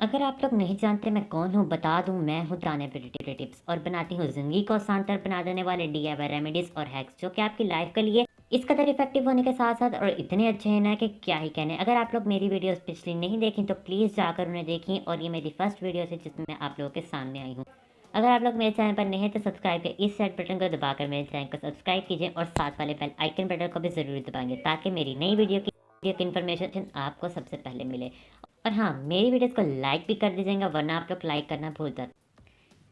अगर आप लोग नहीं जानते मैं कौन हूँ, बता दूँ, मैं हूँ तान्या ब्यूटी टिप्स और बनाती हूँ ज़िंदगी को आसानतर बना देने वाले डीआईवाई रेमेडीज़ और हैक्स जो कि आपकी लाइफ के लिए इस कदर इफेक्टिव होने के साथ साथ और इतने अच्छे हैं ना कि क्या ही कहने। अगर आप लोग मेरी वीडियोस पिछली नहीं देखी तो प्लीज़ जाकर उन्हें देखें और ये मेरी फर्स्ट वीडियो है जिसमें मैं आप लोगों के सामने आई हूँ। अगर आप लोग मेरे चैनल पर नए हैं तो सब्सक्राइब के इस रेड बटन को दबाकर मेरे चैनल को सब्सक्राइब कीजिए और साथ वाले बेल आइकन बटन को भी ज़रूर दबाएंगे ताकि मेरी नई वीडियो की इन्फॉर्मेशन आपको सबसे पहले मिले। और हाँ, मेरी वीडियोस को लाइक भी कर दीजिएगा वरना आप लोग लाइक करना भूल जाते।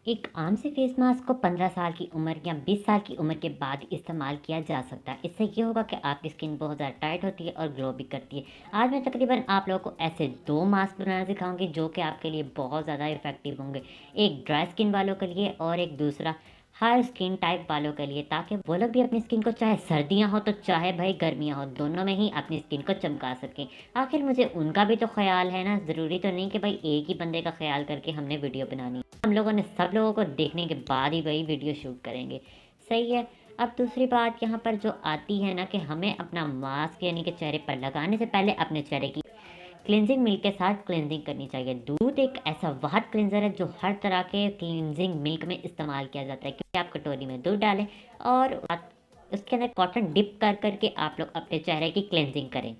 एक आम से फेस मास्क को 15 साल की उम्र या 20 साल की उम्र के बाद इस्तेमाल किया जा सकता है। इससे ये होगा कि आपकी स्किन बहुत ज़्यादा टाइट होती है और ग्लो भी करती है। आज मैं तकरीबन आप लोगों को ऐसे 2 मास्क बनाना सिखाऊंगी जो कि आपके लिए बहुत ज़्यादा इफेक्टिव होंगे। एक ड्राई स्किन वालों के लिए और एक दूसरा हर स्किन टाइप वालों के लिए, ताकि वो लोग भी अपनी स्किन को चाहे सर्दियाँ हो तो चाहे भाई गर्मियाँ हो, दोनों में ही अपनी स्किन को चमका सकें। आखिर मुझे उनका भी तो ख्याल है ना, ज़रूरी तो नहीं कि भाई एक ही बंदे का ख्याल करके हमने वीडियो बनानी। हम लोगों ने सब लोगों को देखने के बाद ही वही वीडियो शूट करेंगे। सही है। अब दूसरी बात यहाँ पर जो आती है ना कि हमें अपना मास्क यानी कि चेहरे पर लगाने से पहले अपने चेहरे की क्लिनजिंग मिल्क के साथ क्लिनजिंग करनी चाहिए। दूध एक ऐसा वाहद क्लिनजर है जो हर तरह के क्लिनजिंग मिल्क में इस्तेमाल किया जाता है। क्योंकि आप कटोरी में दूध डालें और उसके अंदर कॉटन डिप कर करके आप लोग अपने चेहरे की क्लिनजिंग करें।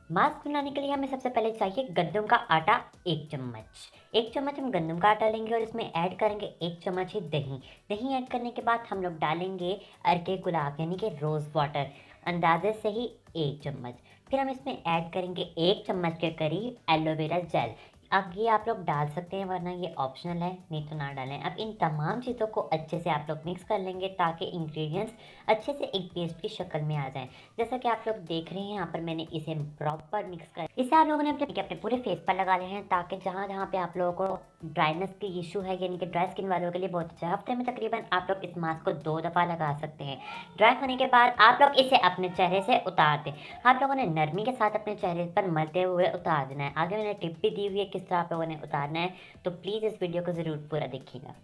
मास्क बनाने के लिए हमें सबसे पहले चाहिए गंदम का आटा 1 चम्मच। 1 चम्मच हम गंदम का आटा लेंगे और इसमें ऐड करेंगे 1 चम्मच ही दही। दही ऐड करने के बाद हम लोग डालेंगे अर्के गुलाब यानी कि रोज़ वाटर अंदाजे से ही 1 चम्मच। फिर हम इसमें ऐड करेंगे 1 चम्मच के करीब एलोवेरा जेल। अब ये आप लोग डाल सकते हैं वरना ये ऑप्शनल है, नहीं तो ना डालें। अब इन तमाम चीज़ों को अच्छे से आप लोग मिक्स कर लेंगे ताकि इंग्रेडिएंट्स अच्छे से एक पेस्ट की शक्ल में आ जाएं। जैसा कि आप लोग देख रहे हैं यहाँ पर मैंने इसे प्रॉपर मिक्स कर इसे आप लोगों ने अपने पूरे फेस पर लगा रहे हैं ताकि जहाँ जहाँ पे आप लोगों को ड्राइनेस की इशू है यानी कि ड्राई स्किन वालों के लिए बहुत अच्छा है। हफ्ते में तकरीबन आप लोग इस मास्क को 2 दफ़ा लगा सकते हैं। ड्राई होने के बाद आप लोग इसे अपने चेहरे से उतार दें। आप लोगों ने नरमी के साथ अपने चेहरे पर मलते हुए उतार देना है। आगे मैंने टिप भी दी हुई है किस तरह आप लोगों ने उतारना है, तो प्लीज़ इस वीडियो को ज़रूर पूरा देखिएगा।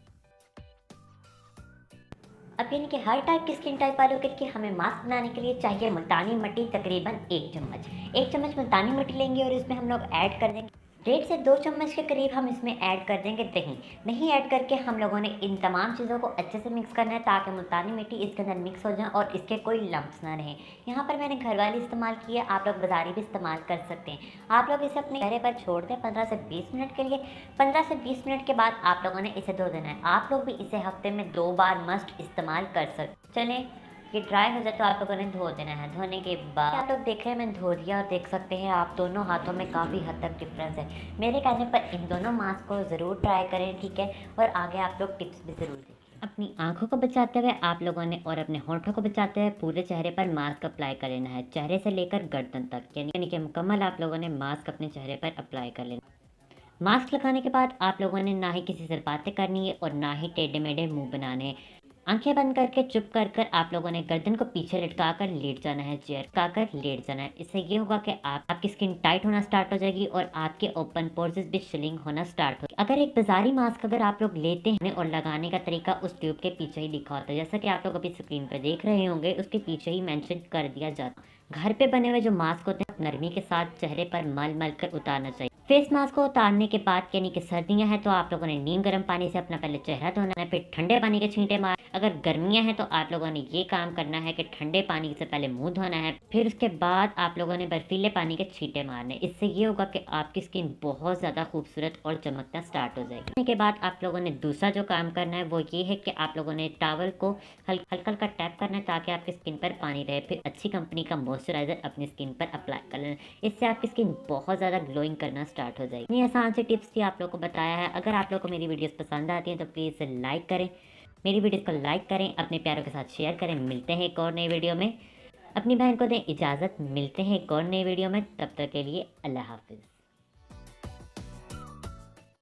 अब यानी कि हर टाइप की स्किन टाइप वालों के लिए हमें मास्क बनाने के लिए चाहिए मुल्तानी मिट्टी तकरीबन 1 चम्मच। 1 चम्मच मुल्तानी मिट्टी लेंगे और इसमें हम लोग ऐड कर देंगे 1.5 से 2 चम्मच के करीब हम इसमें ऐड कर देंगे दही। दही ऐड करके हम लोगों ने इन तमाम चीज़ों को अच्छे से मिक्स करना है ताकि मुल्तानी मिट्टी इसके अंदर मिक्स हो जाए और इसके कोई लम्प्स ना रहें। यहाँ पर मैंने घर वाली इस्तेमाल की है, आप लोग बाजारी भी इस्तेमाल कर सकते हैं। आप लोग इसे अपने चेहरे पर छोड़ दें 15 से 20 मिनट के लिए। 15 से 20 मिनट के बाद आप लोगों ने इसे धो देना है। आप लोग भी इसे हफ्ते में 2 बार मस्ट इस्तेमाल कर सकते। चलें, ये ड्राई हो जाए तो आप लोगों ने धो देना है। धोने के बाद आप लोग देख रहे हैं मैं धो दिया और देख सकते हैं आप दोनों हाथों में काफ़ी हद तक डिफरेंस है। मेरे कहने पर इन दोनों मास्क को ज़रूर ट्राई करें, ठीक है। और आगे आप लोग टिप्स भी ज़रूर दें। अपनी आंखों को बचाते हुए आप लोगों ने और अपने होंठों को बचाते हुए पूरे चेहरे पर मास्क अप्लाई कर लेना है, चेहरे से लेकर गर्दन तक, यानी कि मुकम्मल आप लोगों ने मास्क अपने चेहरे पर अप्लाई कर लेना। मास्क लगाने के बाद आप लोगों ने ना ही किसी से बातें करनी है और ना ही टेढ़े मेढ़े मुंह बनाने हैं। आंखें बंद करके चुप कर कर आप लोगों ने गर्दन को पीछे लटका कर लेट जाना है, चेयर लटका कर लेट जाना है। इससे ये होगा कि आपकी स्किन टाइट होना स्टार्ट हो जाएगी और आपके ओपन पोर्स भी शिलिंग होना स्टार्ट हो। अगर एक बाजारी मास्क अगर आप लोग लेते हैं और लगाने का तरीका उस ट्यूब के पीछे ही लिखा होता है, जैसा कि आप लोग अभी स्क्रीन पर देख रहे होंगे, उसके पीछे ही मेंशन कर दिया जाता है। घर पे बने हुए जो मास्क होते हैं नरमी के साथ चेहरे पर मल मल कर उतारना चाहिए। फेस मास्क को उतारने के बाद यानी कि सर्दियां हैं तो आप लोगों ने नीम गर्म पानी से अपना पहले चेहरा धोना है, फिर ठंडे पानी के छींटे मार। अगर गर्मियां हैं तो आप लोगों ने ये काम करना है कि ठंडे पानी से पहले मुंह धोना है, फिर उसके बाद आप लोगों ने बर्फीले पानी के छींटे मारने। इससे ये होगा कि आपकी स्किन बहुत ज़्यादा खूबसूरत और चमकना स्टार्ट हो जाएगी। इसके बाद आप लोगों ने दूसरा जो काम करना है वो ये है कि आप लोगों ने टॉवल को हल्का हल्का टैप करना है ताकि आपकी स्किन पर पानी रहे। फिर अच्छी कंपनी का मॉइस्चराइजर अपनी स्किन पर अप्लाई कर लेना। इससे आपकी स्किन बहुत ज़्यादा ग्लोइंग करना स्टार्ट हो जाएगी। इतनी आसान से टिप्स भी आप लोगों को बताया है। अगर आप लोगों को मेरी वीडियोस पसंद आती हैं तो प्लीज़ लाइक करें, मेरी वीडियोस को लाइक करें, अपने प्यारों के साथ शेयर करें। मिलते हैं एक और नई वीडियो में। अपनी बहन को दें इजाज़त, मिलते हैं एक और नई वीडियो में। तब तक के लिए अल्लाह हाफिज़।